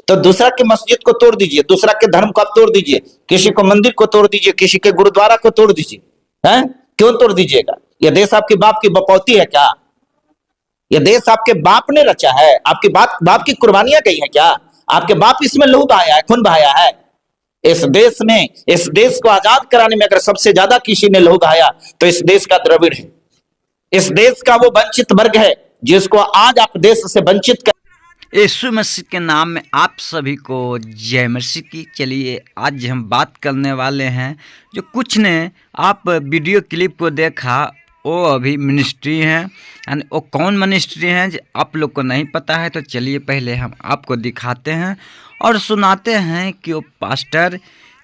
तो दूसरा के मस्जिद को तोड़ दीजिए, दूसरा के धर्म को आप तोड़ दीजिए, किसी को मंदिर को तोड़ दीजिए, किसी के गुरुद्वारा को तोड़ दीजिए, हैं? क्यों तोड़ दीजिएगा? यह देश आपके बाप की बपौती है क्या? यह देश आपके बाप ने रचा है? आपके बाप की कुर्बानियां गई है क्या? आपके बाप इसमें लहू बहाया है, खून बहाया है? इस देश में, इस देश को आजाद कराने में अगर सबसे ज्यादा किसी ने लहू बहाया तो इस देश का द्रविड़ है। इस देश का वो वंचित वर्ग है जिसको आज आप देश से वंचित कर। यीशु मसीह के नाम में आप सभी को जय मसीह की। चलिए आज हम बात करने वाले हैं, जो कुछ ने आप वीडियो क्लिप को देखा वो अभी मिनिस्ट्री हैं, यानी वो कौन मिनिस्ट्री हैं जो आप लोग को नहीं पता है, तो चलिए पहले हम आपको दिखाते हैं और सुनाते हैं कि वो पास्टर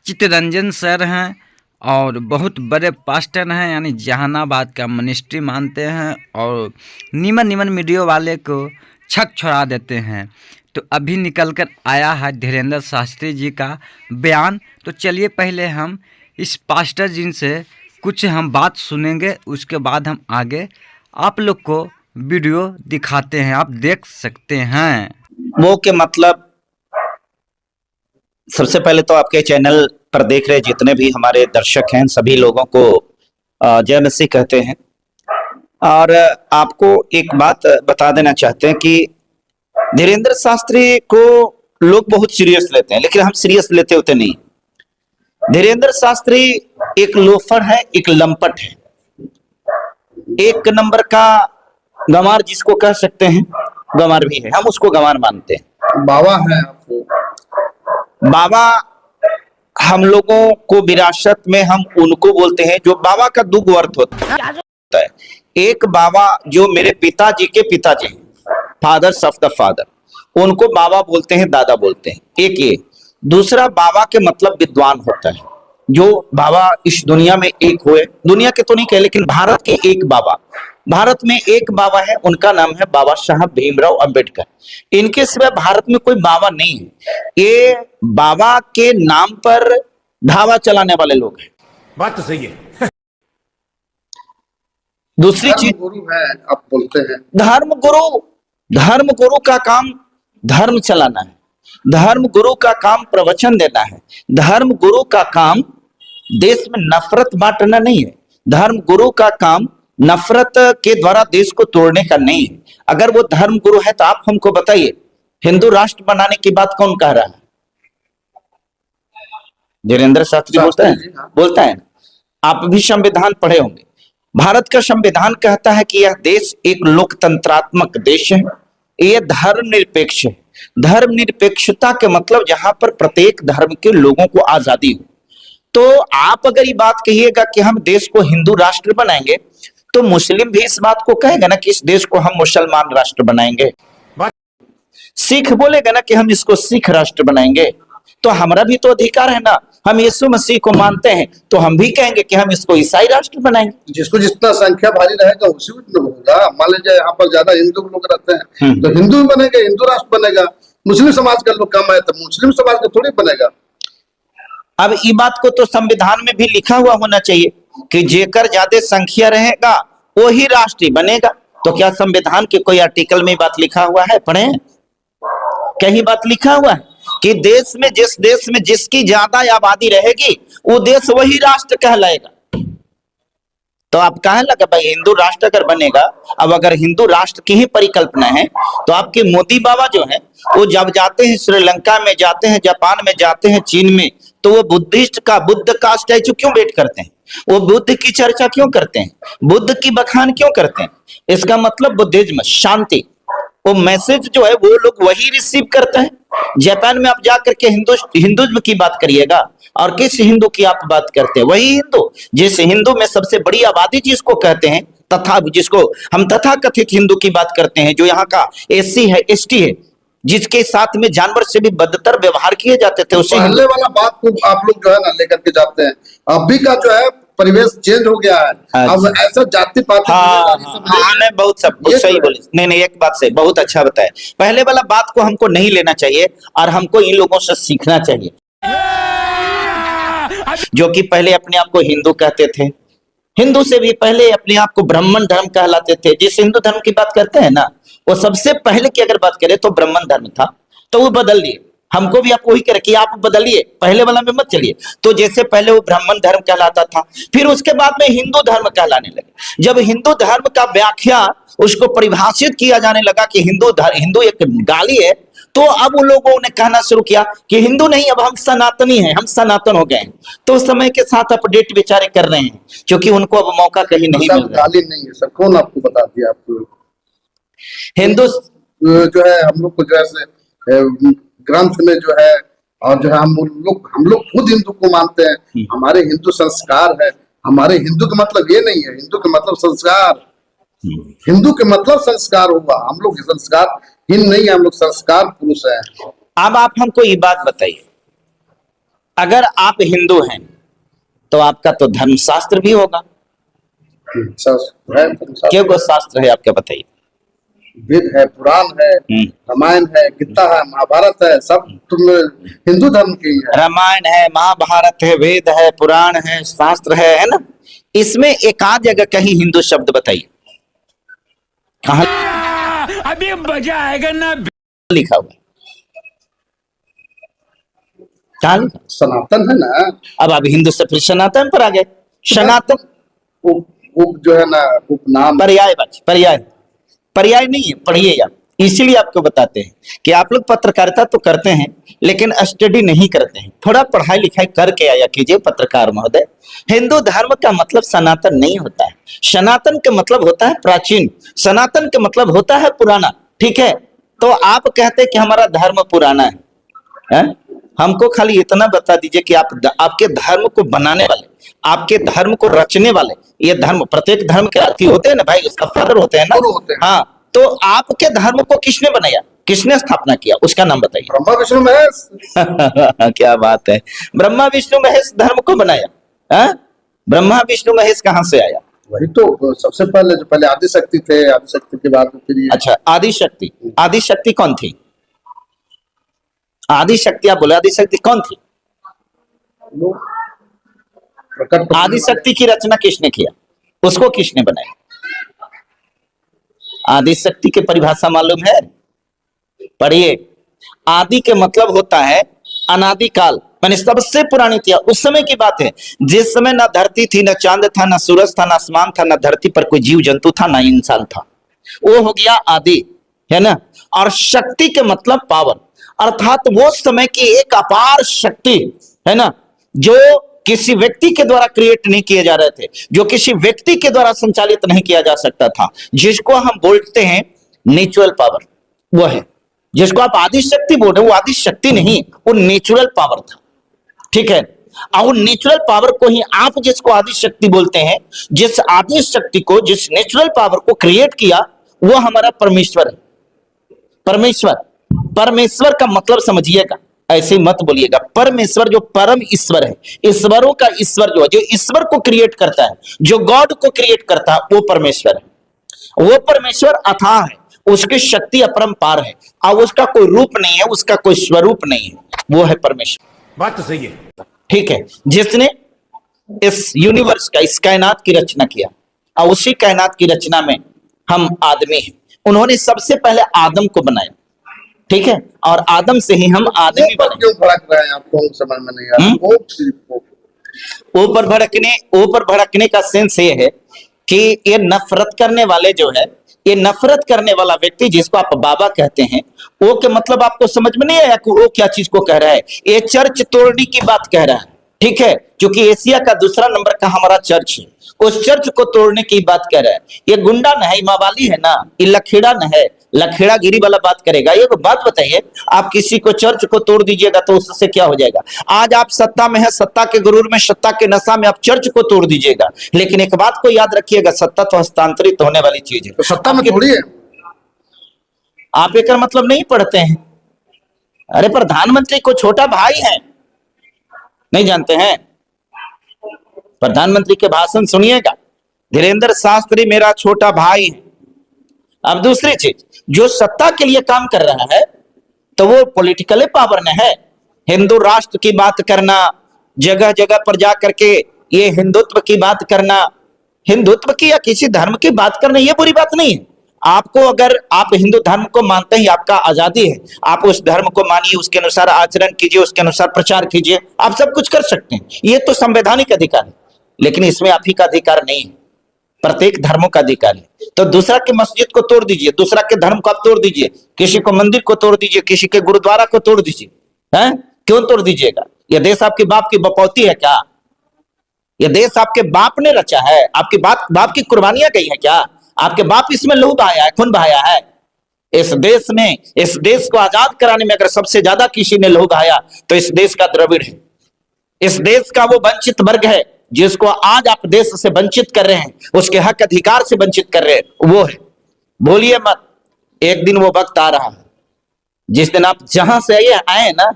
चित्तरंजन सर हैं और बहुत बड़े पास्टर हैं, यानी जहानाबाद का मिनिस्ट्री मानते हैं और नीमन वीडियो वाले को छक छोड़ा देते हैं। तो अभी निकल कर आया है धीरेंद्र शास्त्री जी का बयान। तो चलिए पहले हम इस पास्टर जी से कुछ हम बात सुनेंगे, उसके बाद हम आगे आप लोग को वीडियो दिखाते हैं, आप देख सकते हैं। वो के मतलब सबसे पहले तो आपके चैनल पर देख रहे जितने भी हमारे दर्शक हैं सभी लोगों को जय मसीह कहते हैं। और आपको एक बात बता देना चाहते हैं कि धीरेंद्र शास्त्री को लोग बहुत सीरियस लेते हैं, लेकिन हम सीरियस लेते होते नहीं। धीरेंद्र शास्त्री एक लोफर है, एक लंपट है, एक नंबर का गंवार जिसको कह सकते हैं, गंवार भी है, हम उसको गंवार मानते हैं। बाबा है आपको, बाबा हम लोगों को विरासत में हम उनको बोलते हैं जो बाबा का दो अर्थ होता है। एक बाबा जो मेरे पिताजी के पिताजी हैं, फादर्स ऑफ द फादर, उनको बाबा बोलते हैं, दादा बोलते हैं, एक ये। दूसरा बाबा के मतलब विद्वान होता है, जो बाबा इस दुनिया में एक हुए, दुनिया के तो नहीं कहे लेकिन भारत के एक बाबा, भारत में एक बाबा है, उनका नाम है बाबा साहब भीमराव अंबेडकर। इनके सिवा भारत में कोई बाबा नहीं है। ये बाबा के नाम पर ढाबा चलाने वाले लोग हैं। बात तो सही है। दूसरी चीज, गुरु है आप बोलते हैं, धर्म गुरु का काम धर्म चलाना है, धर्म गुरु का काम प्रवचन देना है, धर्म गुरु का काम देश में नफरत बांटना नहीं है, धर्म गुरु का काम नफरत के द्वारा देश को तोड़ने का नहीं है। अगर वो धर्म गुरु है तो आप हमको बताइए, हिंदू राष्ट्र बनाने की बात कौन कह रहा है? धीरेंद्र शास्त्री बोलता है। आप भी संविधान पढ़े होंगे। भारत का संविधान कहता है कि यह देश एक लोकतंत्रात्मक देश है, यह धर्मनिरपेक्ष है। धर्मनिरपेक्षता के मतलब जहां पर प्रत्येक धर्म के लोगों को आजादी हो। तो आप अगर ये बात कहिएगा कि हम देश को हिंदू राष्ट्र बनाएंगे, तो मुस्लिम भी इस बात को कहेगा ना कि इस देश को हम मुसलमान राष्ट्र बनाएंगे। सिख बोलेगा ना कि हम इसको सिख राष्ट्र बनाएंगे। तो हमारा भी तो अधिकार है ना, हम यीशु मसीह को मानते हैं तो हम भी कहेंगे कि हम इसको ईसाई राष्ट्र बनाएंगे। जिसको जितना संख्या भारी रहेगा उसी उतना होगा। मान लीजिए यहाँ पर ज्यादा हिंदू लोग रहते हैं तो हिंदू भी बनेगा, हिंदू राष्ट्र बनेगा। मुस्लिम समाज का लोग कम है तो मुस्लिम समाज का थोड़ी बनेगा। अब ये बात को तो संविधान में भी लिखा हुआ होना चाहिए कि जेकर ज्यादा संख्या रहेगा वही राष्ट्र बनेगा। तो क्या संविधान के कोई आर्टिकल में बात लिखा हुआ है? पढ़े कहीं बात लिखा हुआ है कि जिस देश में जिसकी ज्यादा आबादी रहेगी वो देश वही राष्ट्र कहलाएगा। तो आप कहे लगा भाई हिंदू राष्ट्र अगर बनेगा, अब अगर हिंदू राष्ट्र की ही परिकल्पना है तो आपके मोदी बाबा जो हैं वो जब जाते हैं श्रीलंका में जाते हैं, जापान में जाते हैं, चीन में, तो वो बुद्ध का स्टैचू क्यों वेट करते हैं? वो बुद्ध की चर्चा क्यों करते हैं? बुद्ध की बखान क्यों करते हैं? इसका मतलब बुद्धिज्म, शांति, वो मैसेज जो है वो लोग वही रिसीव करते हैं। जापान में आप जाकर के हिंदुज्म की बात करिएगा और किस हिंदू की आप बात करते हैं? वही हिंदू, जिस हिंदू में सबसे बड़ी आबादी जिसको कहते हैं जिसको हम तथाकथित हिंदू की बात करते हैं, जो यहाँ का एससी है, एसटी है, जिसके साथ में जानवर से भी बदतर व्यवहार किए जाते थे, उसे पहले वाला बात को आप लोग जो है ना लेकर के जाते हैं। अभी का जो है परिवेश चेंज हो गया है। अब ऐसा जाति पाति बहुत सब सही बोले। नहीं, एक बात से बहुत अच्छा बताया। पहले वाला बात को हमको नहीं लेना चाहिए और हमको इन लोगों से सीखना चाहिए जो कि पहले अपने आप को हिंदू कहते थे। हिंदू से भी पहले अपने आप को ब्राह्मण धर्म कहलाते थे। जिस हिंदू धर्म की बात करते हैं ना, वो सबसे पहले की अगर बात करें तो ब्राह्मण धर्म था, तो वो बदल दिए। हमको भी आप वही करे कि आप बदलिए, पहले वाला में मत चलिए। तो जैसे पहले वो ब्राह्मण धर्म कहलाता था, फिर उसके बाद में हिंदू धर्म कहलाने लगे। जब हिंदू धर्म का व्याख्या उसको परिभाषित किया जाने लगा कि हिंदू एक गाली है, तो अब उन लोगों ने कहना शुरू किया कि हिंदू नहीं, अब हम सनातनी हैं, हम सनातन हो गए हैं। तो समय के साथ अपडेट बेचारे कर रहे हैं, क्योंकि उनको अब मौका कहीं नहीं मिल रहा। गाली नहीं है सर, कौन आपको बता दिया? आपको हिंदू जो है हम लोग को जो है ग्रंथ में जो है, और जो है हम लोग खुद हिंदू को मानते हैं, हमारे हिंदू संस्कार है। हमारे हिंदू का मतलब ये नहीं है, हिंदू का मतलब संस्कार, हिंदू के मतलब संस्कार होगा। हम लोग संस्कारहीन नहीं है, हम लोग संस्कार पुरुष हैं। अब आप हमको ये बात बताइए, अगर आप हिंदू हैं तो आपका तो धर्मशास्त्र भी होगा। क्या वो शास्त्र है आपका, बताइए? वेद है, पुराण है, रामायण है, गीता है, महाभारत है, सब तुम हिंदू धर्म के ही है। रामायण है, महाभारत है, वेद है, पुराण है, शास्त्र है ना? इसमें एक आध जगह कहीं हिंदू शब्द बताइए, कहाँ अभी मजा आएगा ना? लिखा हुआ? कहाँ लिखा? सनातन है ना। अब आप हिंदू से फिर सनातन पर आ गए। सनातन जो है ना, उपनाम, पर्याय नहीं है, पढ़िए आप। इसीलिए आपको बताते हैं कि आप लोग पत्रकारिता तो करते हैं लेकिन स्टडी नहीं करते हैं। थोड़ा पढ़ाई लिखाई करके आया कीजिए पत्रकार महोदय। हिंदू धर्म का मतलब सनातन नहीं होता है। सनातन का मतलब होता है प्राचीन, सनातन का मतलब होता है पुराना। ठीक है, तो आप कहते हैं कि हमारा धर्म पुराना है? हमको खाली इतना बता दीजिए कि आपके धर्म को बनाने वाले, आपके धर्म को रचने वाले, ये धर्म, प्रत्येक धर्म के अर्थी होते हैं ना भाई, उसका फादर होते हैं ना। हाँ, तो आपके धर्म को किसने बनाया, किसने स्थापना किया, उसका नाम बताइए। ब्रह्मा विष्णु महेश। क्या बात है, ब्रह्मा विष्णु महेश धर्म को बनाया? ब्रह्मा विष्णु महेश कहाँ से आया? वही तो सबसे पहले, जो पहले आदि शक्ति थे, आदि शक्ति के बाद फिर ये। अच्छा, आदि शक्ति कौन थी? आदि शक्ति आप बोले, आदि शक्ति कौन थी? आदि शक्ति की रचना किसने किया, उसको किसने बनाया? आदि शक्ति की परिभाषा मालूम है? पढ़िए। आदि के मतलब होता है अनादिकाल, माने सबसे पुरानी थी। उस समय की बात है जिस समय ना धरती थी, ना चांद था, ना सूरज था, ना आसमान था, ना धरती पर कोई जीव जंतु था, ना इंसान था। वो हो गया आदि, है ना? और शक्ति के मतलब पावर, अर्थात वो समय की एक अपार शक्ति, है ना, जो किसी व्यक्ति के द्वारा क्रिएट नहीं किए जा रहे थे, जो किसी व्यक्ति के द्वारा संचालित नहीं किया जा सकता था, जिसको हम बोलते हैं नेचुरल पावर। वो है जिसको आप आदि शक्ति बोल रहे हो, वो आदि शक्ति नहीं, वो नेचुरल पावर था। ठीक है, और नेचुरल पावर को ही आप जिसको आदि शक्ति बोलते हैं, जिस आदि शक्ति को, जिस नेचुरल पावर को क्रिएट किया, वो हमारा परमेश्वर है। परमेश्वर का मतलब समझिएगा, ऐसे मत बोलिएगा। परमेश्वर जो परम ईश्वर है, ईश्वरों का ईश्वर जो है, जो ईश्वर को क्रिएट करता है, जो गॉड को क्रिएट करता है, वो परमेश्वर है। वो परमेश्वर अथाह है, उसकी शक्ति अपरंपार है, और उसका कोई रूप नहीं है, उसका कोई स्वरूप नहीं है, वो है परमेश्वर। बात तो सही है। ठीक है, जिसने इस यूनिवर्स का, इस कायनात की रचना किया, और उसी कायनात की रचना में हम आदमी हैं। उन्होंने सबसे पहले आदम को बनाया। ठीक है, और आदम से ही हम आदमी बने। क्यों भड़क रहे हैं, आपको समझ में नहीं आ रहा? ऊपर भड़कने का सेंस ये है कि ये नफरत करने वाले जो है, ये नफरत करने वाला व्यक्ति जिसको आप बाबा कहते हैं, वो के मतलब आपको समझ में नहीं आया कि वो क्या चीज को कह रहा है। ये चर्च तोड़ने की बात कह रहा है। ठीक है, क्योंकि एशिया का दूसरा नंबर का हमारा चर्च है, उस चर्च को तोड़ने की बात कह रहा है। ये गुंडा न है, मावाली है ना, ये लखेड़ा न है, लखेड़ा गिरी वाला बात करेगा। ये बात बताइए, आप किसी को चर्च को तोड़ दीजिएगा तो उससे क्या हो जाएगा? आज आप सत्ता में है, सत्ता के गुरूर में, सत्ता के नशा में आप चर्च को तोड़ दीजिएगा। लेकिन एक बात को याद रखिएगा, सत्ता तो हस्तांतरित होने वाली चीज है। तो सत्ता में थोड़ी है। आप एक मतलब नहीं पढ़ते हैं? अरे प्रधानमंत्री को छोटा भाई है, नहीं जानते हैं? प्रधानमंत्री के भाषण सुनिएगा, धीरेन्द्र शास्त्री मेरा छोटा भाई है। अब दूसरी चीज, जो सत्ता के लिए काम कर रहा है तो वो पॉलिटिकल पावर न है। हिंदू राष्ट्र की बात करना, जगह जगह पर जा करके ये हिंदुत्व की बात करना, हिंदुत्व की या किसी धर्म की बात करना, ये बुरी बात नहीं है। आपको अगर आप हिंदू धर्म को मानते हैं, आपका आजादी है, आप उस धर्म को मानिए, उसके अनुसार आचरण कीजिए, उसके अनुसार प्रचार कीजिए, आप सब कुछ कर सकते हैं, ये तो संवैधानिक अधिकार है। लेकिन इसमें आप ही का अधिकार नहीं है, प्रत्येक धर्मों का अधिकार है। तो दूसरा के मस्जिद को तोड़ दीजिए, दूसरा के धर्म को आप तोड़ दीजिए, किसी को मंदिर को तोड़ दीजिए, किसी के गुरुद्वारा को तोड़ दीजिए, हैं? क्यों तोड़ दीजिएगा? यह देश आपके बाप की बपौती है क्या? यह देश आपके बाप ने रचा है? आपके बाप की कुर्बानियां गई है क्या? आपके बाप इसमें लहू बहाया है, खून बहाया है? इस देश में, इस देश को आजाद कराने में अगर सबसे ज्यादा किसी ने लहू बहाया तो इस देश का द्रविड़ है। इस देश का वो वंचित वर्ग है जिसको आज आप देश से वंचित कर रहे हैं, उसके हक अधिकार से वंचित कर रहे हैं, वो है। बोलिए मत, एक दिन वो वक्त आ रहा है जिस दिन आप जहां से आए ना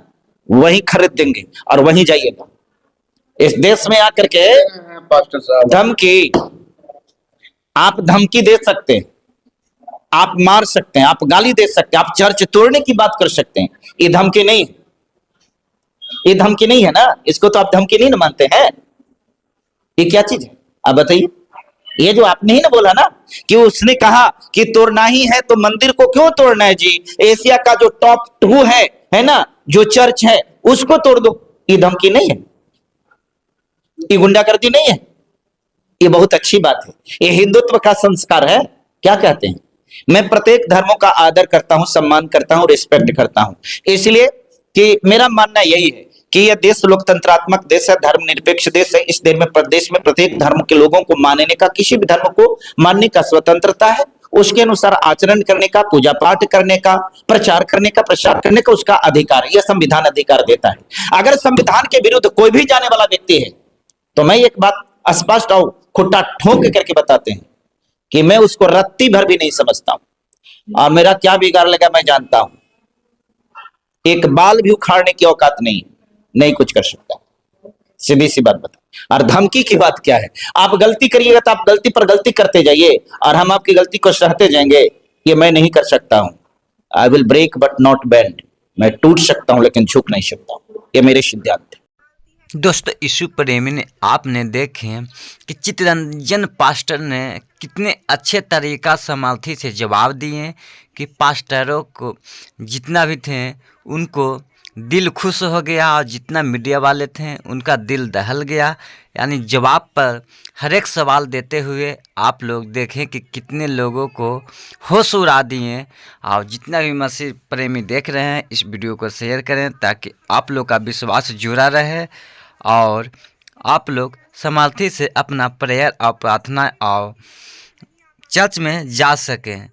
वहीं खरीद देंगे और वहीं जाइएगा। इस देश में आकर के पास्टर साहब धमकी, आप धमकी दे सकते हैं, आप मार सकते हैं, आप गाली दे सकते हैं, आप चर्च तोड़ने की बात कर सकते हैं, ये धमकी नहीं है। ये धमकी नहीं है ना, इसको तो आप धमकी नहीं ना मानते हैं। ये क्या चीज है आप बताइए? ये जो आपने ही ना बोला ना कि उसने कहा कि तोड़ना ही है तो मंदिर को क्यों तोड़ना है जी, एशिया का जो टॉप 2 है ना, जो चर्च है उसको तोड़ दो। ये धमकी नहीं है, ये गुंडागर्दी नहीं है, ये बहुत अच्छी बात है, ये हिंदुत्व का संस्कार है। क्या कहते हैं? मैं प्रत्येक धर्मों का आदर करता हूं, सम्मान करता हूं, रिस्पेक्ट करता हूं, इसलिए कि मेरा मानना यही है कि यह देश लोकतंत्रात्मक देश है, धर्मनिरपेक्ष देश है। इस देश में प्रत्येक धर्म के लोगों को मानने का, किसी भी धर्म को मानने का स्वतंत्रता है, उसके अनुसार आचरण करने का, पूजा पाठ करने का, प्रचार करने का, प्रसार करने का उसका अधिकार है। यह संविधान अधिकार देता है। अगर संविधान के विरुद्ध कोई भी जाने वाला व्यक्ति है तो मैं एक बात स्पष्ट और खुट्टा ठोक करके बताते हैं कि मैं उसको रत्ती भर भी नहीं समझता हूं, और मेरा क्या बिगाड़ लगा मैं जानता हूं। एक बाल भी उखाड़ने की औकात नहीं कुछ कर सकता, सीधी सी बात बता। और धमकी की बात क्या है? आप गलती करिएगा तो आप गलती पर गलती करते जाइए और हम आपकी गलती को सहते जाएंगे, ये मैं नहीं कर सकता हूं। I will break but not bend, मैं टूट सकता हूं लेकिन झुक नहीं सकता, ये मेरे सिद्धांत है। दोस्तों, यीशु प्रेमी ने आपने देखे कि चित्तरंजन पास्टर ने कितने अच्छे तरीका समाधि से जवाब दिए कि पास्टरों को जितना भी थे उनको दिल खुश हो गया और जितना मीडिया वाले थे उनका दिल दहल गया। यानी जवाब पर हर एक सवाल देते हुए आप लोग देखें कि कितने लोगों को होश उड़ा दिए। और जितना भी मसीह प्रेमी देख रहे हैं इस वीडियो को शेयर करें ताकि आप लोग का विश्वास जुड़ा रहे और आप लोग समाधि से अपना प्रेयर और प्रार्थना और चर्च में जा सकें।